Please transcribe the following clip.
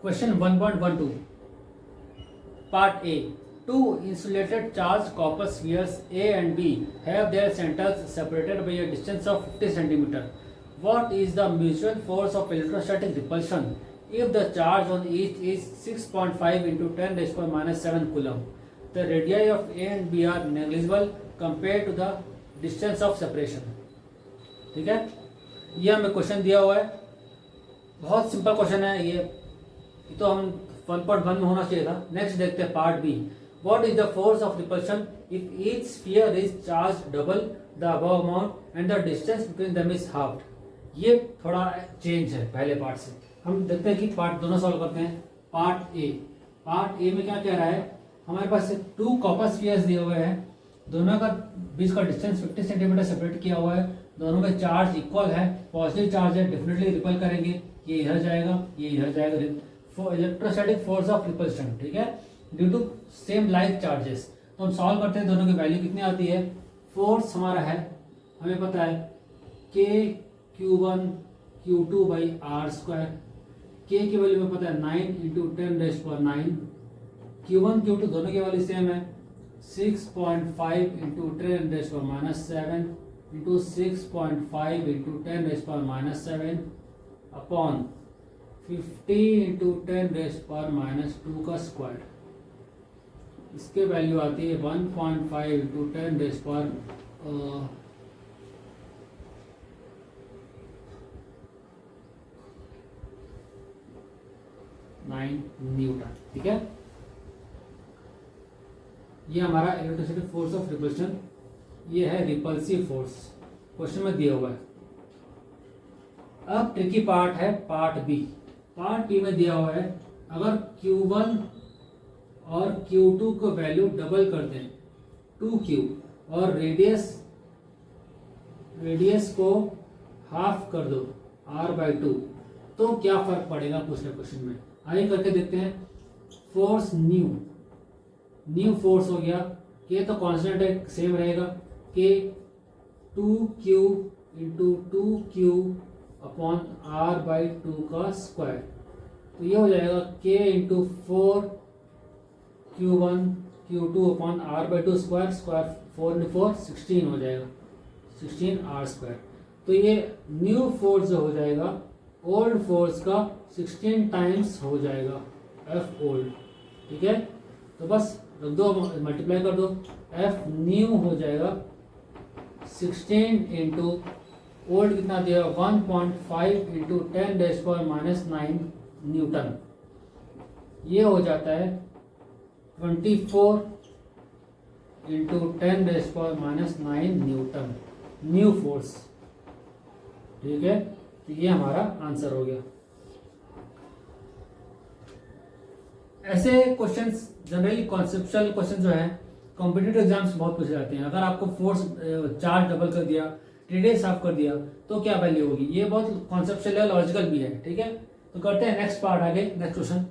Question 1.12. Part A. Two insulated charged copper spheres A and B have their centers separated by a distance of 50 cm. What is the mutual force of electrostatic repulsion if the charge on each is 6.5 into 10 raised to minus 7 coulomb? The radii of A and B are negligible compared to the distance of separation. ठीक है, ये हमें question दिया हुआ है, बहुत simple question है ये तो हम 1.1 में होना चाहिए था। नेक्स्ट देखते हैं part B. What is the force of repulsion if each sphere is charge double the above amount and the distance between them is half. ये थोड़ा चेंज है पहले पार्ट से। हम देखते हैं कि पार्ट दोनों सॉल्व करते हैं। पार्ट ए में क्या कह रहा है, हमारे पास टू कॉपर स्फीयर्स दिए हुए हैं, दोनों का बीच का डिस्टेंस 50 सेंटीमीटर सेपरेट किया हुआ है, दोनों में चार्ज इक्वल है, पॉजिटिव चार्ज है, डेफिनेटली रिपल करेंगे, ये इधर जाएगा, ये इधर जाएगा। इलेक्ट्रोस्टैटिक फोर्स ऑफ रिपल्शन, ठीक है, due to same like charges. तो हम सॉल्व करते हैं, दोनों की वैल्यू कितनी आती है। फोर्स हमारा है, हमें पता है के Q1 Q2 by are square. के की वैल्यू में पता है 9 इंटू 10⁻⁹। Q1 Q2 दोनों की वैल्यू सेम है 6.5 into 10⁻⁷ into 6.5 into 10⁻⁷ upon 50 into 10⁻² का स्क्वायर। इसके वैल्यू आती है 1.5 इंटू 10⁻⁹ न्यूटन। ठीक है, ये हमारा इलेक्ट्रोस्टैटिक फोर्स ऑफ रिपल्शन, ये है रिपल्सिव फोर्स, क्वेश्चन में दिया हुआ है। अब ट्रिकी पार्ट है पार्ट बी। पार्ट बी में दिया हुआ है, अगर Q1 और Q2 को वैल्यू डबल कर दें 2Q और रेडियस को हाफ कर दो R/2, तो क्या फर्क पड़ेगा पूछ रहे क्वेश्चन में। आइए करके देखते हैं। फोर्स न्यू फोर्स हो गया, के तो कांस्टेंट है, सेम रहेगा, के 2Q into 2Q upon R/2 का स्क्वायर। तो ये हो जाएगा K into 4Q1 Q2 upon R/2 square, 4 into 4 16 हो जाएगा, 16R²। तो ये न्यू फोर्स जो हो जाएगा ओल्ड फोर्स का 16 टाइम्स हो जाएगा, F ओल्ड। ठीक है, तो बस रख दो, मल्टीप्लाई कर दो, F न्यू हो जाएगा 16 इंटू ओल्ड कितना दिया 1.5 इंटू 10⁻⁹ न्यूटन। ये हो जाता है 24 इंटू 10⁻⁹ न्यूटन न्यू फोर्स। ठीक है, तो ये हमारा आंसर हो गया। ऐसे क्वेश्चंस जनरली कॉन्सेप्चुअल क्वेश्चन जो है कॉम्पिटिटिव एग्जाम्स बहुत पूछे जाते हैं। अगर आपको फोर्स चार्ज डबल कर दिया, रेडियस हाफ कर दिया, तो क्या वैल्यू होगी। ये बहुत कॉन्सेप्चुअल है, लॉजिकल भी है। ठीक है, तो करते हैं नेक्स्ट पार्ट आगे, नेक्स्ट क्वेश्चन।